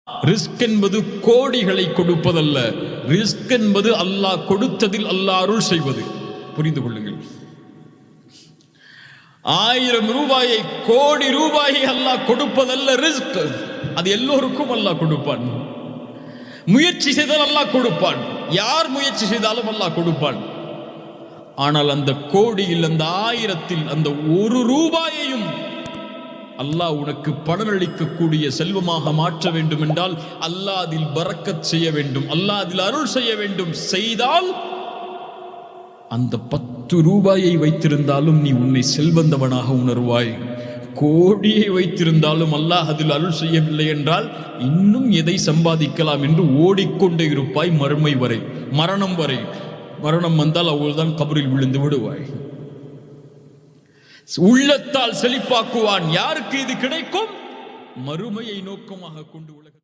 Risk என்பது கோடிகளை கொடுப்பதல்ல. Risk என்பது அல்லாஹ் கொடுத்ததில் அல்லாஹ் அருள் செய்வது. புரிந்து கொள்ளுங்கள். 1000 ரூபாயை, கோடி ரூபாயை அல்லாஹ் கொடுப்பதல்ல ரிஸ்க். அது எல்லோருக்கும் அல்லாஹ் கொடுப்பான். முயற்சி செய்தால் அல்லாஹ் கொடுப்பான். யார் முயற்சி செய்தாலும் அல்லாஹ் கொடுப்பான். ஆனால் அந்த கோடியில், அந்த 1000-ல் அந்த 1 ரூபாயையும் அல்லாஹ் உனக்கு பலனளிக்கக்கூடிய செல்வமாக மாற்ற வேண்டும் என்றால் அல்லாஹ் அதில் பரக்கத் செய்ய வேண்டும், அல்லாஹ் அதில் அருள் செய்ய வேண்டும். செய்தால் அந்த 10 ரூபாயை வைத்திருந்தாலும் நீ உன்னை செல்வந்தவனாக உணர்வாய். கோடியை வைத்திருந்தாலும் அல்லாஹ் அதில் அருள் செய்யவில்லை என்றால் இன்னும் எதை சம்பாதிக்கலாம் என்று ஓடிக்கொண்டே இருப்பாய் மறுமை வரை, மரணம் வரை. மரணம் வந்தால் அவள்தான் கபரில் விழுந்து விடுவாய். உள்ளத்தால் செழிப்பாக்குவான். யாருக்கு இது கிடைக்கும்? மறுமையை நோக்கமாக கொண்டு உலக